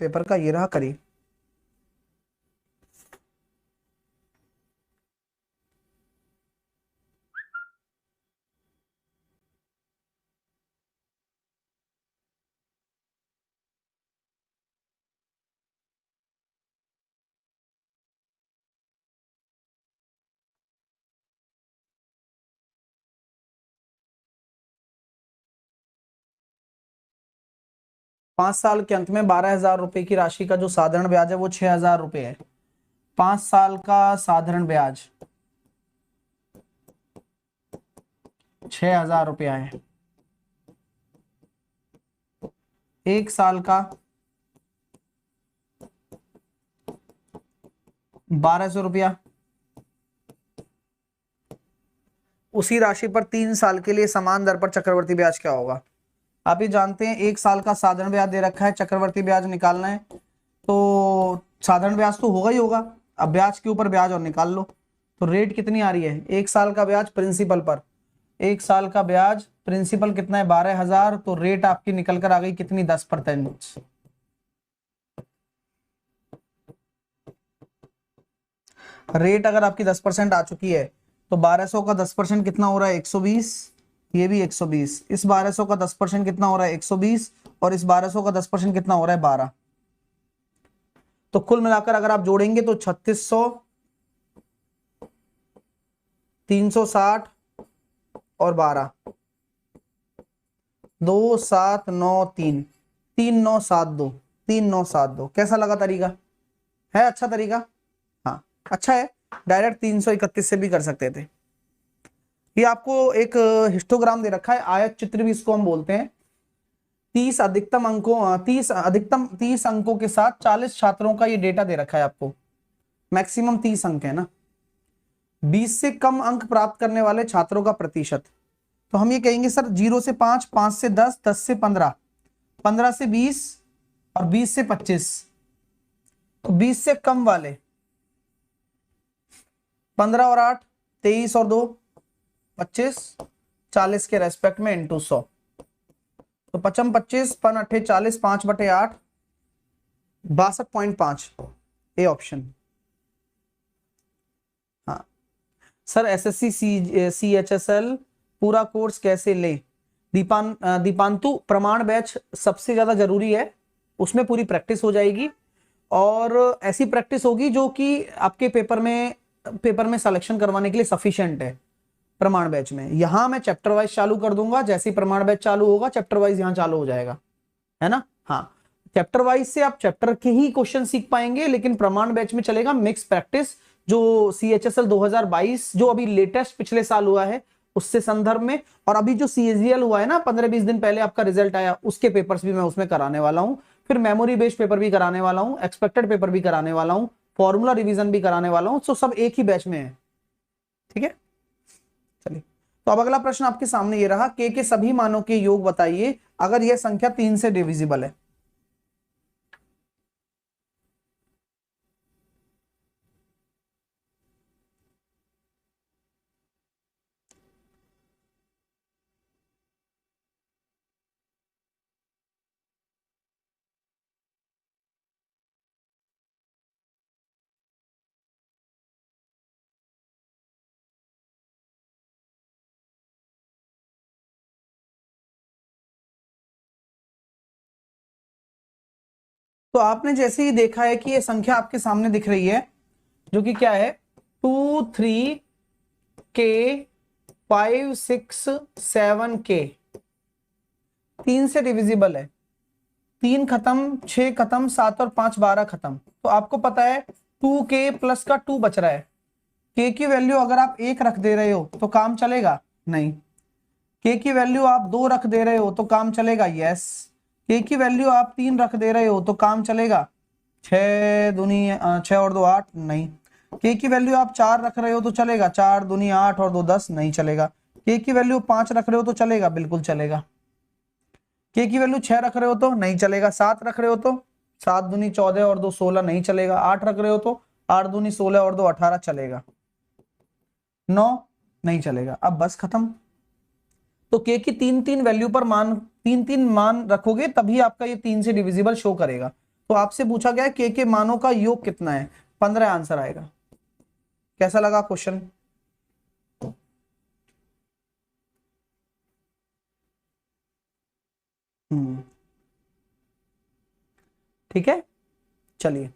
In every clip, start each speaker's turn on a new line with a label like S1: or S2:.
S1: Paper का, ये रहा, करिए। पांच साल के अंत में 12,000 रुपए की राशि का जो साधारण ब्याज है वो 6,000 रुपए है। 5 साल का साधारण ब्याज 6,000 रुपया है। 1 साल का 1,200 रुपया। उसी राशि पर 3 साल के लिए समान दर पर चक्रवर्ती ब्याज क्या होगा? आप ये जानते हैं 1 साल का साधारण ब्याज दे रखा है, चक्रवर्ती ब्याज निकालना है, तो साधारण ब्याज तो होगा ही होगा। अब ब्याज के ऊपर ब्याज और निकाल लो, तो रेट कितनी आ रही है? 1 साल का ब्याज प्रिंसिपल पर, 1 साल का ब्याज प्रिंसिपल कितना है? 12,000। तो रेट आपकी निकल कर आ गई कितनी? 10%। रेट अगर आपकी 10% आ चुकी है तो 1200 का 10% कितना हो रहा है? 120। ये भी 120। इस 1200 का 10% कितना हो रहा है? 120। और इस 1200 का 10% कितना हो रहा है? 12। तो कुल मिलाकर अगर आप जोड़ेंगे तो 3600, 360 और 12, 2793, 3972, 3972। कैसा लगा तरीका? है अच्छा तरीका? हाँ अच्छा है। डायरेक्ट 331 से भी कर सकते थे। ये आपको एक हिस्टोग्राम दे रखा है, आयत चित्र भी इसको हम बोलते हैं। 30 अंकों के साथ 40 छात्रों का ये डेटा दे रखा है आपको। मैक्सिमम 30 अंक है ना। 20 से कम अंक प्राप्त करने वाले छात्रों का प्रतिशत, तो हम ये कहेंगे सर 0 से 5, 5 से 10, 10 से 15, 15 से 20 और 20 से 25। तो 20 से कम वाले 15 और 8, 23 और 2, 25, 40 के रेस्पेक्ट में इंटू 100। तो 55, 25, 5 8 40, 5/8, 62.5। A option. हाँ सर, एसएससी CHSL पूरा कोर्स कैसे ले? दीपांतु, प्रमाण बैच सबसे ज्यादा जरूरी है, उसमें पूरी प्रैक्टिस हो जाएगी और ऐसी प्रैक्टिस होगी जो कि आपके पेपर में सिलेक्शन करवाने के लिए सफिशिएंट है। प्रमाण बैच में यहां मैं चैप्टर वाइज चालू कर दूंगा, जैसे ही प्रमाण बैच चालू होगा चैप्टर वाइज यहां चालू हो जाएगा, है ना। हाँ, चैप्टर वाइज से आप चैप्टर के ही क्वेश्चन सीख पाएंगे, लेकिन प्रमाण बैच में चलेगा मिक्स प्रैक्टिस। जो CHSL 2022 जो अभी लेटेस्ट पिछले साल हुआ है उससे संदर्भ में, और अभी जो CAGL हुआ है ना 15-20 दिन पहले आपका रिजल्ट आया, उसके पेपर्स भी मैं उसमें कराने वाला हूं। फिर मेमोरी बेस्ड पेपर भी कराने वाला हूं, एक्सपेक्टेड पेपर भी कराने वाला हूं, फॉर्मूला रिवीजन भी कराने वाला हूं। तो सब एक ही बैच में है, ठीक है। चलिए, तो अब अगला प्रश्न आपके सामने ये रहा, के सभी मानों के योग बताइए अगर यह संख्या 3 से डिविजिबल है। तो आपने जैसे ही देखा है कि ये संख्या आपके सामने दिख रही है, जो कि क्या है 2 3 के 5 6 7 के 3 से डिविजिबल है। 3 खत्म, 6 खत्म, 7 और 5 12 खत्म। तो आपको पता है 2k प्लस का 2 बच रहा है। k की वैल्यू अगर आप 1 रख दे रहे हो तो काम चलेगा? नहीं। k की वैल्यू आप 2 रख दे रहे हो तो काम चलेगा? यस। k की वैल्यू आप 3 रख दे रहे हो तो काम चलेगा? 6 दूनी 6 और 2 8, नहीं। k की वैल्यू आप 4 रख रहे हो तो चलेगा? 4 दूनी 8 और 2 10, नहीं चलेगा। k की वैल्यू 5 रख रहे हो तो चलेगा? बिल्कुल चलेगा। k की वैल्यू 6 रख रहे हो तो नहीं चलेगा। 7 रख रहे हो तो 7 दूनी 14 और 2 16, नहीं चलेगा। 8 रख रहे हो तो 8 दूनी 16 और 2 18, चलेगा। 9 नहीं चलेगा। अब बस खत्म। तो k की 3 3 वैल्यू पर मान 3 3 मान रखोगे तभी आपका ये 3 से डिविजिबल शो करेगा। तो आपसे पूछा गया है के मानों का योग कितना है, 15 आंसर आएगा। कैसा लगा क्वेश्चन? ठीक है, चलिए।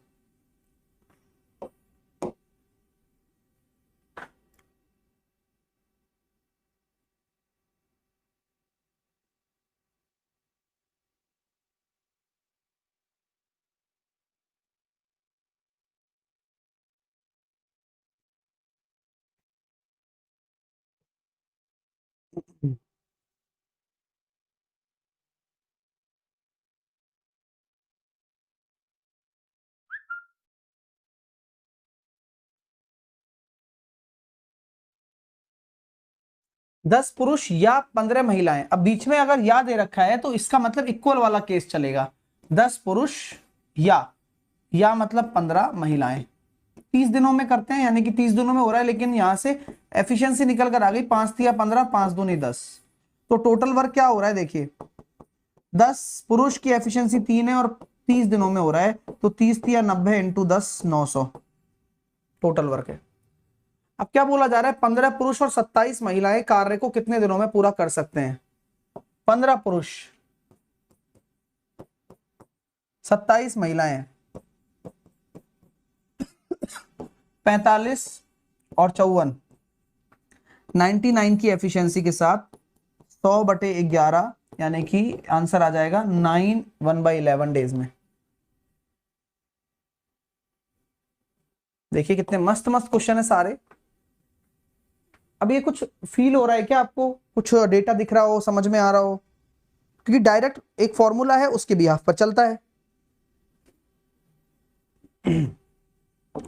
S1: हम्म। 10 पुरुष या 15 महिलाएं। अब बीच में अगर या दे रखा है तो इसका मतलब इक्वल वाला केस चलेगा। 10 पुरुष या मतलब 15 महिलाएं। 30 दिनों में करते हैं, यानी कि 30 दिनों में हो रहा है, लेकिन यहां से एफिशिएंसी निकल कर आ गई, 5 तिया 15, 5 दूनी 10। तो टोटल वर्क क्या हो रहा है देखिए, 10 पुरुष की एफिशिएंसी 3 है और 30 दिनों में हो रहा है, तो 30 तिया 90 इंटू 10 900 टोटल वर्क है। अब क्या बोला जा रहा है, 15 पुरुष और 27 महिलाएं कार्य को कितने दिनों में पूरा कर सकते हैं? 15 पुरुष 27 महिलाएं 45 और 54 99 की एफिशिएंसी के साथ 100/11, यानी कि आंसर आ जाएगा 9 1/11 डेज में। देखिए कितने मस्त मस्त क्वेश्चन है सारे। अब ये कुछ फील हो रहा है क्या आपको, कुछ डेटा दिख रहा हो, समझ में आ रहा हो? क्योंकि डायरेक्ट एक फॉर्मूला है उसके बिहाफ पर चलता है।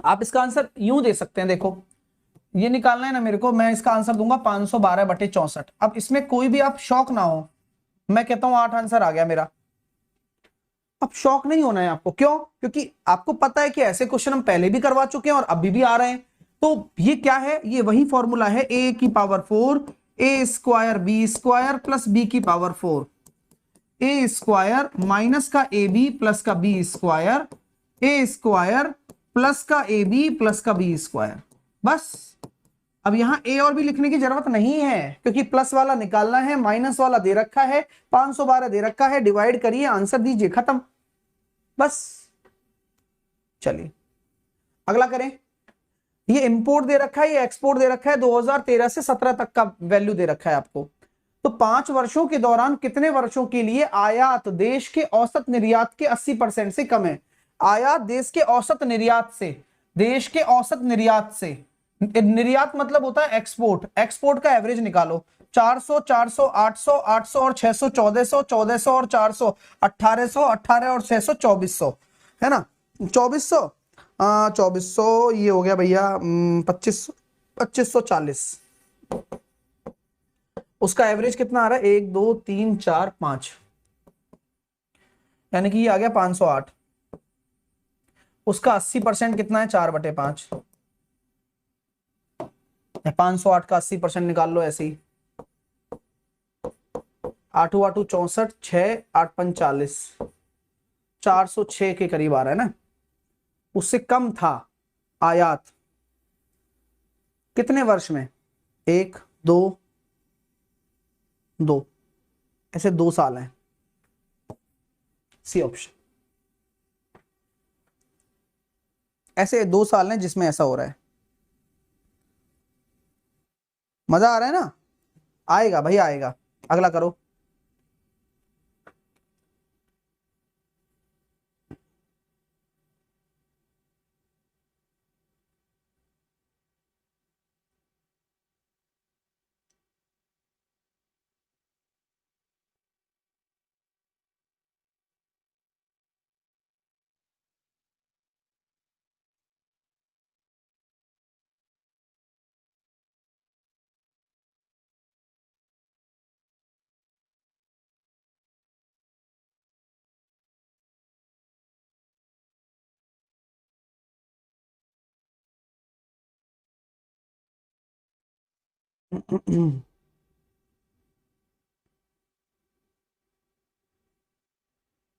S1: आप इसका आंसर यूं दे सकते हैं, देखो ये निकालना है ना मेरे को, मैं इसका आंसर दूंगा 512/64। अब इसमें कोई भी आप शौक ना हो, मैं कहता हूं 8 आंसर आ गया मेरा। अब शौक नहीं होना है आपको, क्यों? क्योंकि आपको पता है कि ऐसे क्वेश्चन हम पहले भी करवा चुके हैं और अभी भी आ रहे हैं। तो ये क्या है, ये वही फॉर्मूला है, a की power 4 a square b square plus b की पावर 4, ए स्क्वायर माइनस का ए बी प्लस का बी स्क्वायर, ए स्क्वायर प्लस का ए बी प्लस का बी स्क्वायर। बस अब यहां ए और बी लिखने की जरूरत नहीं है, क्योंकि प्लस वाला निकालना है, माइनस वाला दे रखा है, 512 दे रखा है, डिवाइड करिए, आंसर दीजिए, खत्म। बस चलिए अगला करें। ये इंपोर्ट दे रखा है, ये एक्सपोर्ट दे रखा है, 2013 से 17 तक का वैल्यू दे रखा है आपको। तो 5 वर्षों के दौरान कितने वर्षों के लिए आयात देश के औसत निर्यात के 80% से कम है? आयात देश के औसत निर्यात से, देश के औसत निर्यात से, निर्यात मतलब होता है एक्सपोर्ट, एक्सपोर्ट का एवरेज निकालो। 400 400 800 800 और 600 1400 1400 और 400 1800 18 और 600 2400, है ना? 2400 2400 ये हो गया भैया 2540। उसका एवरेज कितना आ रहा है? 1 2 3 4 5, यानी कि ये आ गया 508। उसका 80% कितना है? 4/5। 508 का 80% निकाल लो ऐसे ही। 8 8 64, 6 8 45, 406 के करीब आ रहा है ना। उससे कम था आयात कितने वर्ष में? 1 2 2, ऐसे 2 साल हैं। सी ऑप्शन, ऐसे 2 साल हैं जिसमें ऐसा हो रहा है। मजा आ रहा है ना? आएगा भाई आएगा। अगला करो।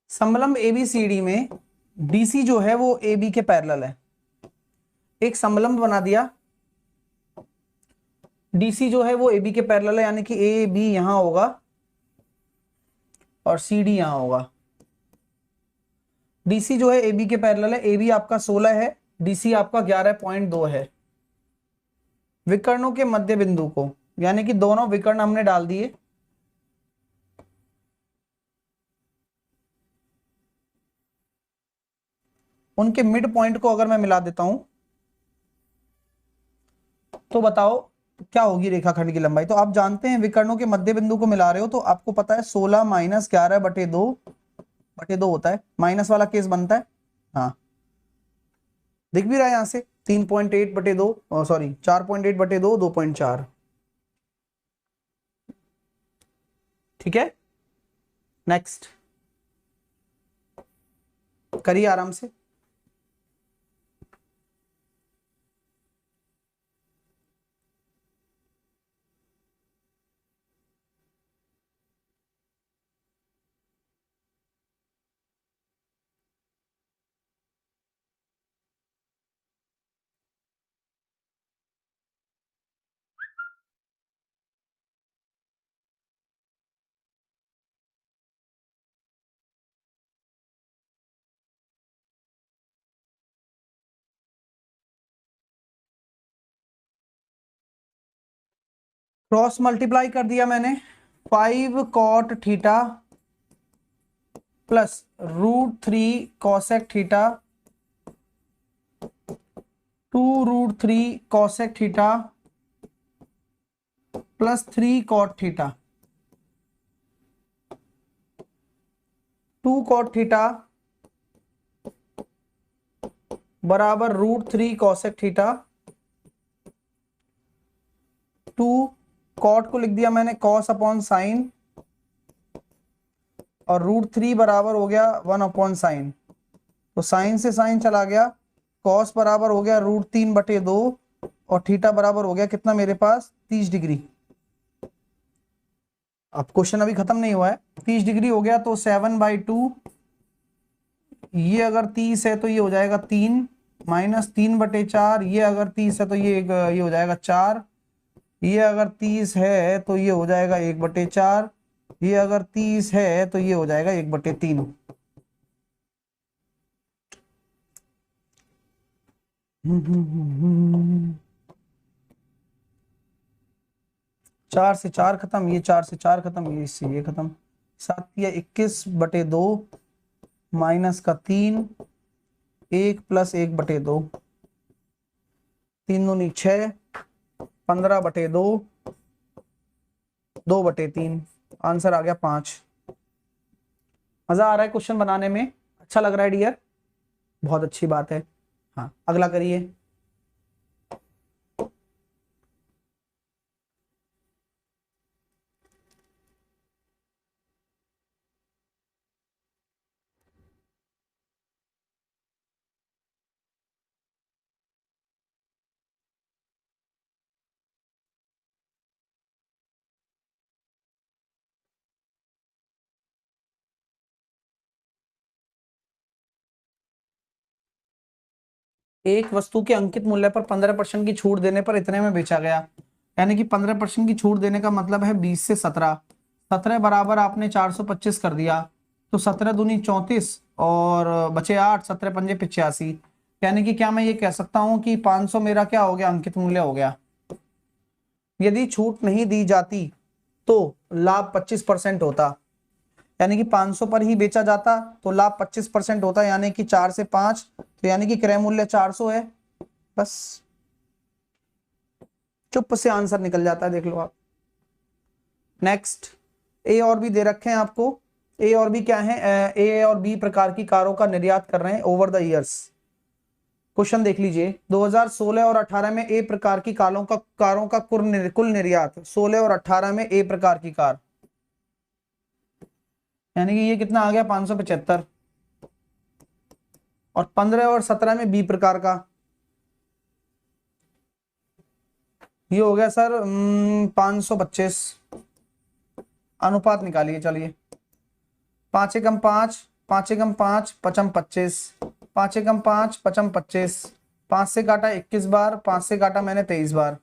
S1: समलंब एबीसीडी में डीसी जो है वो ए बी के पैरेलल है, एक समलंब बना दिया। डीसी जो है वो ए बी के पैरेलल है, यानी कि ए बी यहां होगा और सी डी यहां होगा। डीसी जो है ए बी के पैरेलल है, ए बी आपका 16 है, डीसी आपका 11.2 है। विकर्णों के मध्य बिंदु को, यानी कि दोनों विकर्ण हमने डाल दिए। उनके मिड पॉइंट को अगर मैं मिला देता हूं तो बताओ क्या होगी रेखाखंड की लंबाई। तो आप जानते हैं विकर्णों के मध्य बिंदु को मिला रहे हो तो आपको पता है 16 माइनस 11/2 होता है, माइनस वाला केस बनता है। हाँ दिख भी रहा है यहां से 3.8/2, सॉरी 4.8/2, 2.4। ठीक है, नेक्स्ट करिए आराम से। क्रॉस मल्टीप्लाई कर दिया मैंने, 5 cot theta plus √3 cosec theta, 2√3 cosec theta plus 3 cot theta. 2 cot theta बराबर √3 कॉसेक थीटा। 2 कॉट को लिख दिया मैंने कॉस अपॉन साइन, और √3 बराबर हो गया 1 अपॉन साइन। तो साइन से साइन चला गया, कॉस बराबर हो गया √3/2 और थीटा बराबर हो गया कितना मेरे पास 30 डिग्री। अब क्वेश्चन अभी खत्म नहीं हुआ है। 30 डिग्री हो गया तो 7/2, ये अगर 30 है तो ये हो जाएगा 3 माइनस 3/4, ये अगर 30 है तो ये हो जाएगा 4, ये अगर 30 है तो ये हो जाएगा 1/4, ये अगर 30 है तो ये हो जाएगा 1/3। चार से चार खत्म, ये 4 से 4 खत्म, ये इससे ये खत्म। 7 या 21/2 माइनस का 3, 1 प्लस 1/2, 3 दूनी 6, 15/2, 2/3, आंसर आ गया 5। मजा आ रहा है क्वेश्चन बनाने में, अच्छा लग रहा है डियर, बहुत अच्छी बात है। हाँ अगला करिए। एक वस्तु के अंकित मूल्य पर 15% की छूट देने पर इतने में बेचा गया, यानी कि 15% की छूट देने का मतलब है 20 से 17। 17 बराबर आपने 425 कर दिया, तो 17 दूनी 34 और बचे 8, 17 पंजे 85। यानी कि क्या मैं ये कह सकता हूं कि 500 मेरा क्या हो गया, अंकित मूल्य हो गया। यदि छूट नहीं दी जाती तो लाभ 25% होता, यानी कि 500 पर ही बेचा जाता तो लाभ 25% होता, यानी कि 4 से 5, तो यानी कि क्रय मूल्य 400 है। बस चुप से आंसर निकल जाता है, देख लो आप। नेक्स्ट, ए और बी दे रखे हैं आपको। ए और बी क्या है, ए और बी प्रकार की कारों का निर्यात कर रहे हैं ओवर द ईयर्स। क्वेश्चन देख लीजिए, 2016 और 18 में ए प्रकार की कारों का कुल निर्यात 16 और 18 में ए प्रकार की कार, यानी कि ये कितना आ गया 575, और 15 और 17 में बी प्रकार का ये हो गया सर 525। अनुपात निकालिए, चलिए 5 एकम 5 5 एकम 5 पचम 25, 5 एकम 5 पचम 25, 5 से काटा 21 बार, 5 से काटा मैंने 23 बार,